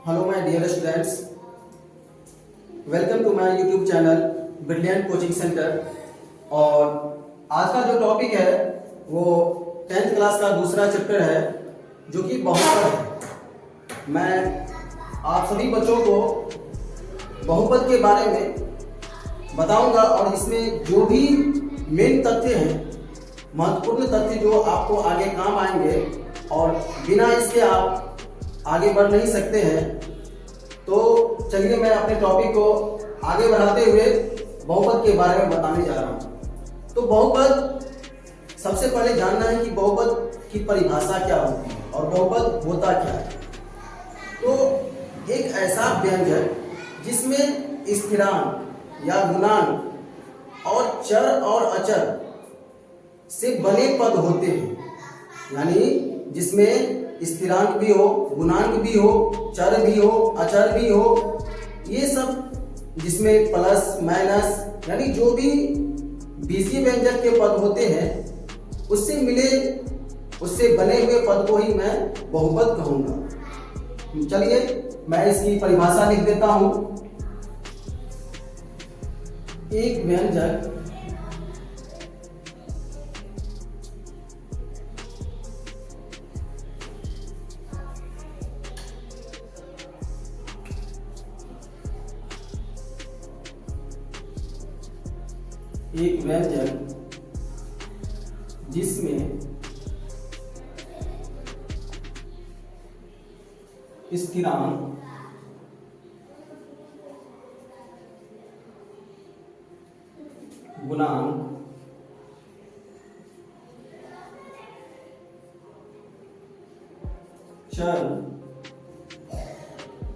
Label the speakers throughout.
Speaker 1: Hello my dear students, welcome to my YouTube channel Brilliant Coaching Centre. और आज का जो टॉपिक है वो 10th क्लास का दूसरा चैप्टर है जो कि बहुपद है। मैं आप सभी बच्चों को बहुपद के बारे में बताऊंगा और इसमें जो भी मेन तथ्य हैं, महत्वपूर्ण तथ्य जो आपको आगे काम आएंगे और बिना इसके आप आगे बढ़ नहीं सकते हैं। तो चलिए मैं अपने टॉपिक को आगे बढ़ाते हुए बहुपद के बारे में बताने जा रहा हूँ। तो बहुपद, सबसे पहले जानना है कि बहुपद की परिभाषा क्या होती है और बहुपद होता क्या है। तो एक ऐसा व्यंजक जिसमें स्थिरांक या गुणांक और चर और अचर से बने पद होते हैं, यानी जिसमें स्थिरांक भी हो, गुणांक भी हो, चर भी हो, अचर भी हो, ये सब जिसमें प्लस माइनस यानी जो भी बीजीय व्यंजक के पद होते हैं उससे बने हुए पद को ही मैं बहुपद कहूंगा। चलिए मैं इसकी परिभाषा लिख देता हूं। एक व्यंजक जिसमें स्थिरांक, गुणांक, चर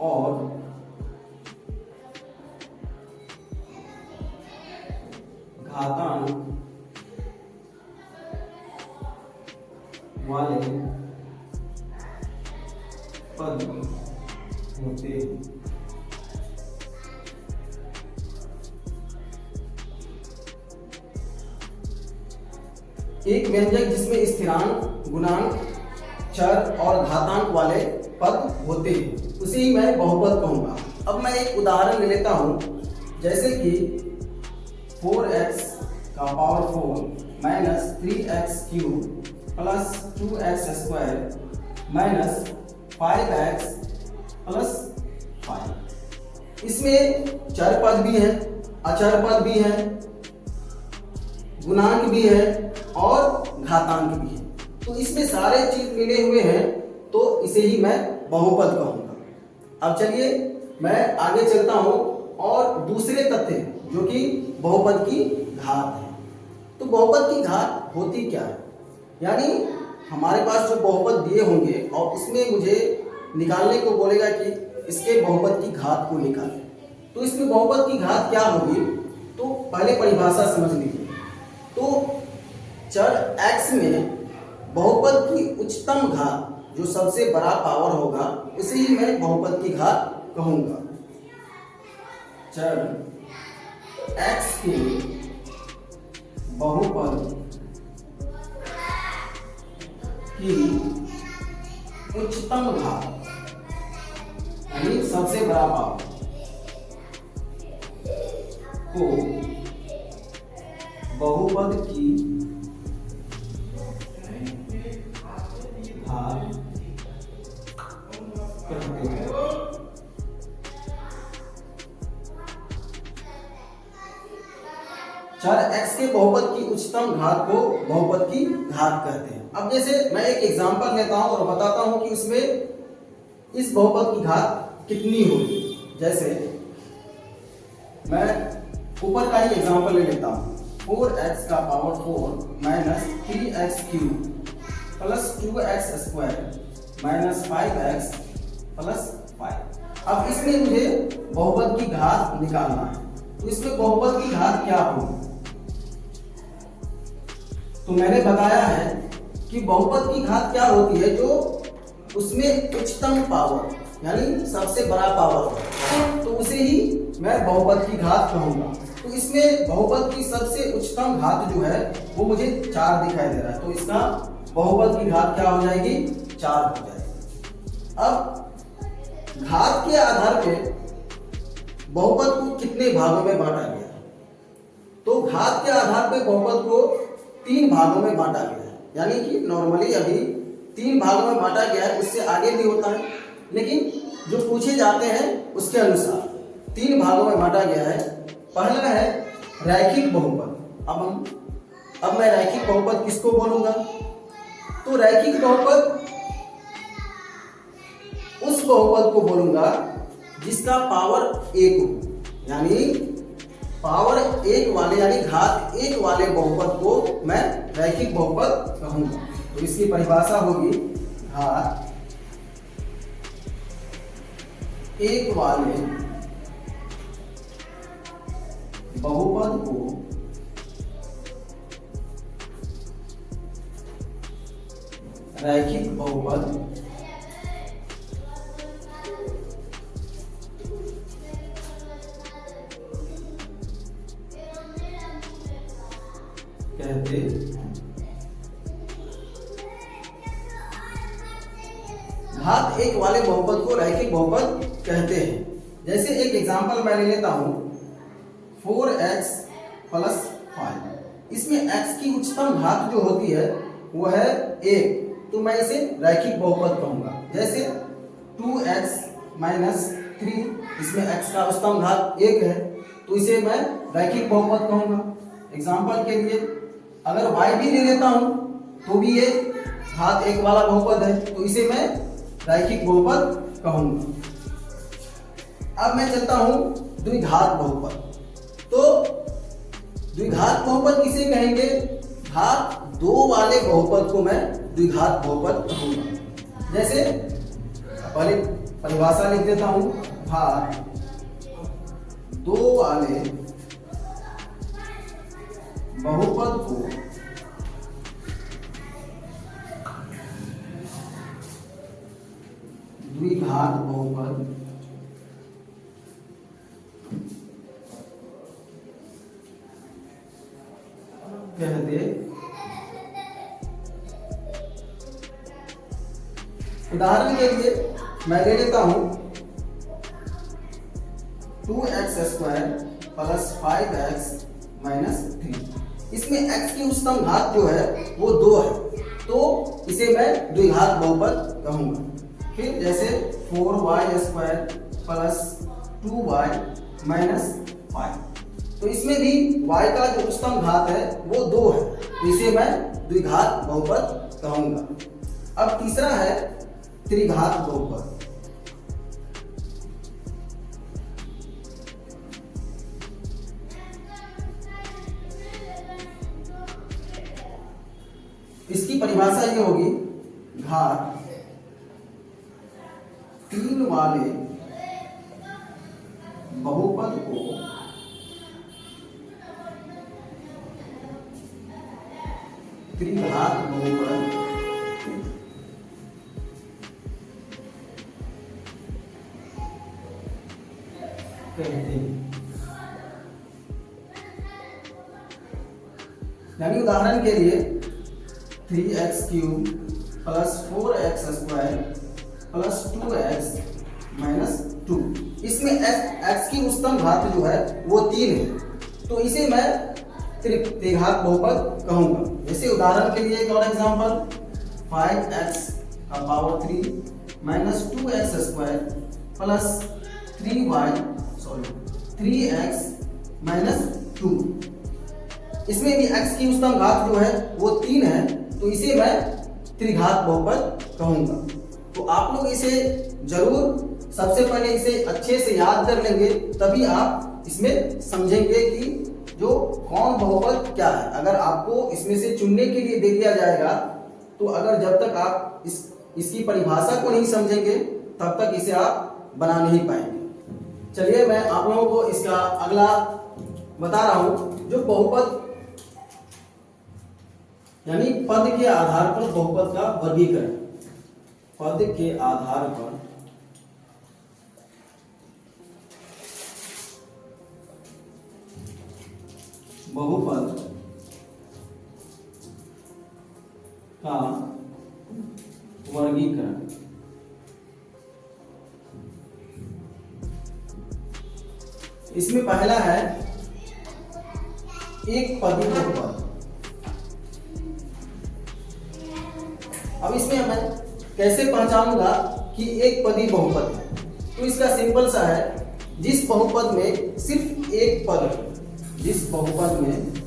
Speaker 1: और घातांक वाले पद होते हैं। एक व्यंजक जिसमें स्थिरांक, गुणांक, चर और घातांक वाले पद होते हैं उसे ही मैं बहुपद कहूंगा। अब मैं एक उदाहरण ले लेता हूं, जैसे कि 4x का power 4 minus 3x cube plus 2x square minus 5x plus 5। इसमें चर पद भी है, अचर पद भी है, गुणांक भी है और घातांक भी है। तो इसमें सारे चीज मिले हुए हैं, तो इसे ही मैं बहुपद कहूंगा। अब चलिए मैं आगे चलता हूं और दूसरे तथ्य जो कि बहुपद की घात है। तो बहुपद की घात होती क्या है, यानी हमारे पास जो बहुपद दिए होंगे और उसमें मुझे निकालने को बोलेगा कि इसके बहुपद की घात को निकालें। तो इसमें बहुपद की घात क्या होगी, तो पहले परिभाषा समझ लीजिए। तो चर x में बहुपद की उच्चतम घात जो सबसे बड़ा पावर होगा उसे ही मैं बहुपद की घात कहूंगा। चर x के बहुपद की उच्चतम घात यानी सबसे बड़ा पावर को बहुपद की घात कहते हैं। चर x के बहुपद की उच्चतम घात को बहुपद की घात कहते हैं। अब जैसे मैं एक एग्जांपल लेता हूं और बताता हूं कि उसमें इस बहुपद की घात कितनी होगी। जैसे मैं ऊपर का ही एग्जांपल ले लेता हूं, 4x का power 4 minus 3x cube plus 2x square minus 5x plus 5। अब इसमें मुझे बहुपद की घात निकालना है। तो इसमें बहुपद की घात क्या होगी, तो मैंने बताया है कि बहुपद की घात क्या होती है, जो उसमें उच्चतम पावर यानी सबसे बड़ा पावर हो, तो उसे ही मैं बहुपद की घात कहूंगा। तो इसमें बहुपद की सबसे उच्चतम घात जो है वो मुझे 4 दिखाई दे रहा है, तो इसका बहुपद की घात क्या हो जाएगी, 4 हो जाएगी। अब घात के आधार पे बहुपद को कितने भागों में बांटा गया है? तो घात के आधार पे बहुपद को 3 भागों में बांटा गया है, यानी कि नॉर्मली अभी 3 भागों में बांटा गया है, उससे आगे भी होता है, लेकिन जो पूछे जाते हैं उसके अनुसार 3 भागों में बांटा गया है। पहला है रैखिक बहुपद। अब मैं रैखिक बहुपद किसको बोलूंगा? तो रैखिक बहुपद उस बहुपद को बोलूंगा जिसका पावर 1 हो, यानी पावर 1 वाले यानी घात 1 वाले बहुपद को मैं रैखिक बहुपद कहूंगा। तो इसकी परिभाषा होगी घात 1 वाले बहुपद को रैखिक बहुपद कहते हैं। घात 1 वाले बहुपद को रैखिक बहुपद कहते हैं। जैसे एक एग्जांपल मैं ले लेता हूं, 4x + 5। इसमें x की उच्चतम घात जो होती है वो है 1, तो मैं इसे रैखिक बहुपद कहूंगा। जैसे 2x - 3, इसमें x का उच्चतम घात 1 है, तो इसे मैं रैखिक बहुपद कहूंगा। एग्जांपल के लिए अगर y भी ले लेता हूं तो भी ये घात 1 वाला बहुपद है, तो इसे मैं रैखिक बहुपद कहूंगा। अब मैं चलता हूं द्विघात बहुपद। तो द्विघात बहुपद किसे कहेंगे? घात 2 वाले बहुपद को मैं द्विघात बहुपद कहूंगा। जैसे पहले परिभाषा लिख देता हूं, घात 2 वाले बहुपद को द्विघात बहुपद कहते। उदाहरण के लिए मैं ले लेता हूं 2x² + 5x - 3। इसमें x की उच्चतम घात जो है वो 2 है, तो इसे मैं द्विघात बहुपद कहूंगा। फिर जैसे 4y² + 2y - 5, तो इसमें भी y का जो उच्चतम घात है वो 2 है, तो इसे मैं द्विघात बहुपद कहूंगा। अब तीसरा है त्रिघात बहुपद। इसकी परिभाषा ये होगी, घात 3 वाले बहुपद को त्रिघात बहुपद कहते हैं। यानी उदाहरण के लिए 3x³ + 4x² + 2x - 2, इसमें x की उच्चतम घात जो है वो 3 है, तो इसे मैं त्रिघात बहुपद कहूंगा। जैसे उदाहरण के लिए एक और एग्जांपल, 5x³ - 2x² + 3x - 2, इसमें भी x की उच्चतम घात जो है वो 3 है, तो इसे मैं त्रिघात बहुपद कहूंगा। तो आप लोग इसे जरूर सबसे पहले इसे अच्छे से याद कर लेंगे, तभी आप इसमें समझेंगे कि जो कौन बहुपद क्या है। अगर आपको इसमें से चुनने के लिए दे दिया जाएगा, तो अगर जब तक आप इसकी परिभाषा को नहीं समझेंगे तब तक इसे आप बना नहीं पाएंगे। चलिए मैं आप लोगों को इसका अगला बता रहा हूं, जो बहुपद यानी पद के आधार पर बहुपद का वर्गीकरण। पद के आधार पर बहुपद का वर्गीकरण। इसमें पहला है एक पदी बहुपद। अब इसमें मैं कैसे पहचानूंगा कि एक पदी बहुपद है? तो इसका सिंपल सा है, जिस बहुपद में सिर्फ एक पद है, जिस बहुपद में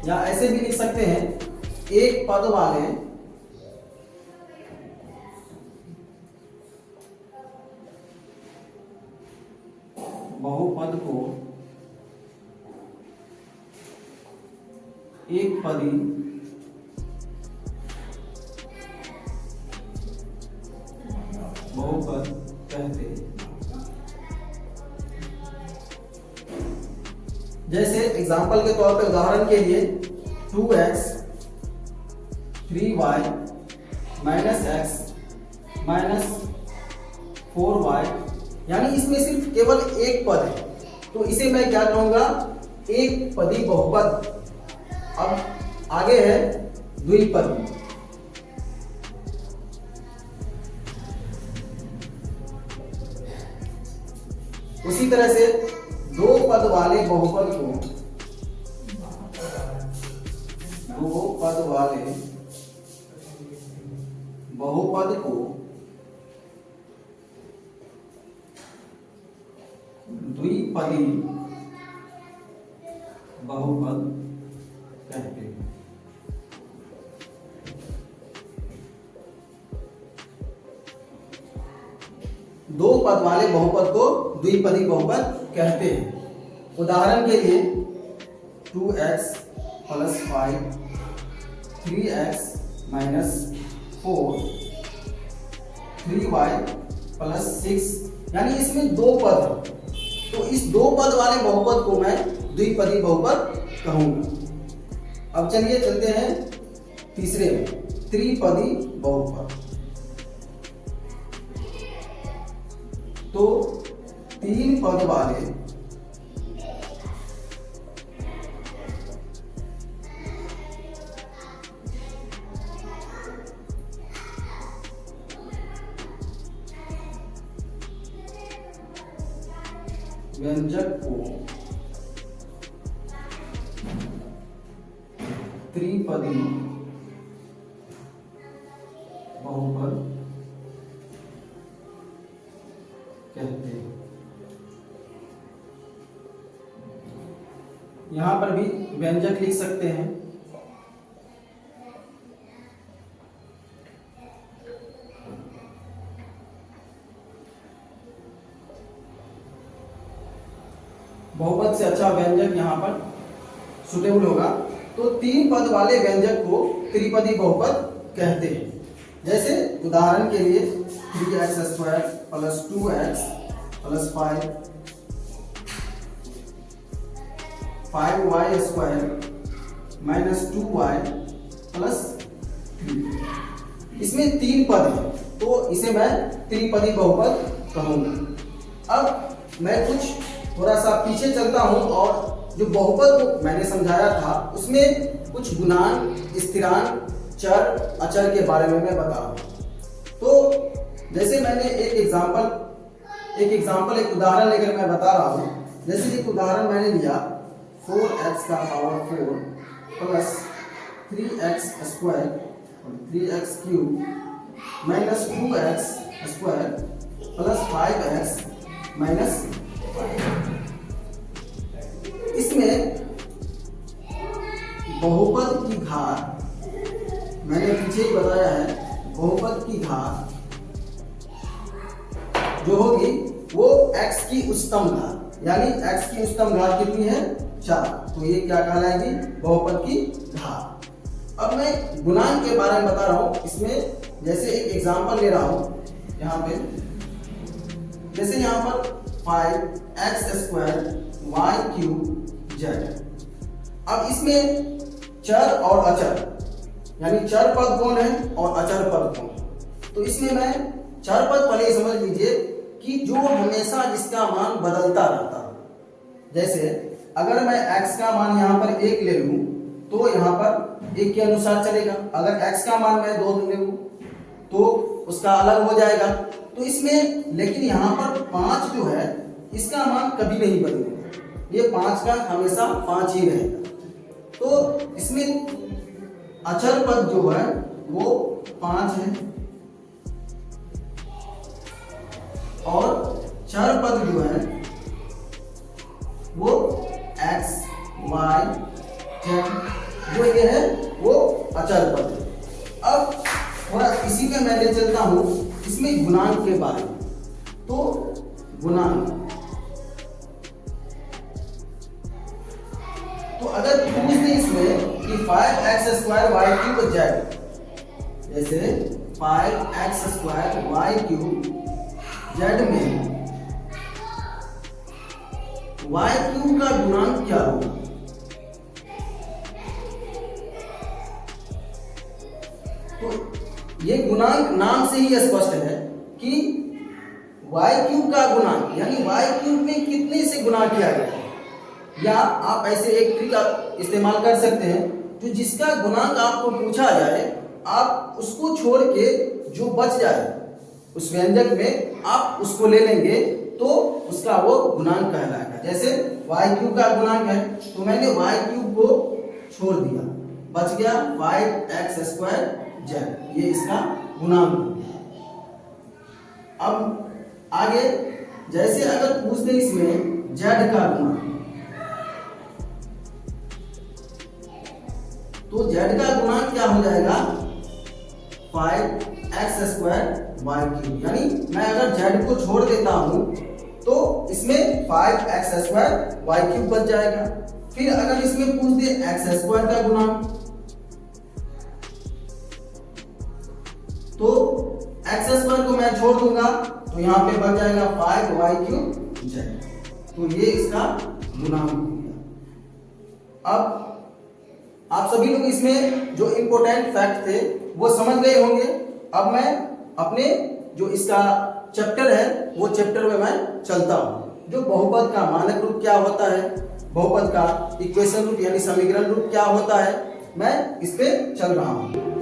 Speaker 1: या ऐसे भी लिख सकते हैं, एक पद वाले बहुपद को एक पदी बहुपद कहते हैं। जैसे एग्जांपल के तौर पे, उदाहरण के लिए 2x 3y -x -4y, यानी इसमें सिर्फ केवल एक पद है, तो इसे मैं क्या कहूंगा? एक पदी बहुपद। अब आगे है द्विपदी। उसी तरह से दो पद वाले बहुपद को द्विपदी बहुपद कहते हैं। दो पद वाले बहुपद को द्विपदी बहुपद कहते हैं। उदाहरण के लिए 2x + 5 3x - 4 3y + 6, यानी इसमें दो पद है, तो इस दो पद वाले बहुपद को मैं द्विपदी बहुपद कहूंगा। अब चलिए चलते हैं तीसरे में, त्रिपदी बहुपद। तो तीन पद वाले व्यंजक को त्रिपदी बहुपद कहते हैं। यहां पर भी व्यंजक लिख सकते हैं। बहुपद से अच्छा व्यंजक यहां पर सुटेबल होगा। तो तीन पद वाले व्यंजक को त्रिपदी बहुपद कहते हैं। जैसे उदाहरण के लिए 3x² + 2x + 5y² - 2y + 3, इसमें तीन पद है, तो इसे मैं त्रिपदी बहुपद कहूंगा। अब मैं कुछ थोड़ा सा पीछे चलता हूं और जो बहुपद को मैंने समझाया था उसमें कुछ गुणांक, स्थिरांक, चर, अचर के बारे में मैं बता रहा हूं। तो जैसे मैंने एक उदाहरण लेकर मैं बता रहा हूं। जैसे एक उदाहरण मैंने लिया 4x⁴ + 3x² और 3x³ - 2x² + 5x - 5। इसमें बहुपद की घात, मैंने पीछे ही बताया है, बहुपद की घात जो होगी वो x की उच्चतम घात, यानी x की उच्चतम घात कितनी है? 4, तो ये क्या कहलाएगी? बहुपद की घात। अब मैं गुणांक के बारे में बता रहा हूं। इसमें जैसे एक एग्जांपल ले रहा हूं यहाँ पे, जैसे यहाँ पर 5x² y³ z। अब इसमें चर और अचर, यानी चर पद कौन है और अचर पद कौन है? तो इसमें मैं चर पद पहले समझ लीजिए कि जो हमेशा जिसका मान बदलता रहता है। जैसे अगर मैं x का मान यहाँ पर 1 ले लूं तो यहाँ पर 1 के अनुसार चलेगा। अगर x का मान मैं 2 ले लूं तो उसका अलग हो जाएगा। तो इसमें लेकिन यहाँ पर 5 जो है इसका मान कभी नहीं बदलेगा, ये 5 का हमेशा 5 ही रहेगा। तो इसमें अचर पद जो है वो 5 है और चर पद जो है वो x, y, z जो ये है वो अचर पद है। अब थोड़ा इसी में मैं ले चलता हूं इसमें गुणांक के बारे में। तो गुणांक, तो अगर पूछ दे इसमें कि 5x² y³ z, जैसे 5x² y³ z में y³ का गुणांक क्या होगा? तो ये गुणांक नाम से ही स्पष्ट है कि y³ का गुणांक यानी y³ में कितने से गुणा किया गया है। या आप ऐसे एक ट्रिक इस्तेमाल कर सकते हैं, जो जिसका गुणांक आपको पूछा जाए आप उसको छोड़ के जो बच जाए उस व्यंजक में आप उसको ले लेंगे तो उसका वो गुणांक कहलाएगा। जैसे y³ का गुणांक है तो मैंने y³ को छोड़ दिया, बच गया 5x² z, ये इसका गुणांक हो गया। अब आगे जैसे अगर पूछ दे इसमें z का गुणांक, तो z का गुणांक क्या हो जाएगा 5x² y³, यानी मैं अगर z को छोड़ देता हूं तो इसमें 5x² y³ बच जाएगा। फिर अगर इसमें पूछ दे x² का गुणांक, तो x² को मैं छोड़ दूंगा तो यहाँ पे बच जाएगा 5y³ z, तो ये इसका गुणांक हो गया। अब आप सभी लोग इसमें जो इंपॉर्टेंट फैक्ट थे वो समझ गए होंगे। अब मैं अपने जो इसका चैप्टर है वो चैप्टर में मैं चलता हूँ। जो बहुपद का मानक रूप क्या होता है, बहुपद का इक्वेशन रूप यानी समीकरण रूप क्या होता है, मैं इस पे चल रहा हूँ।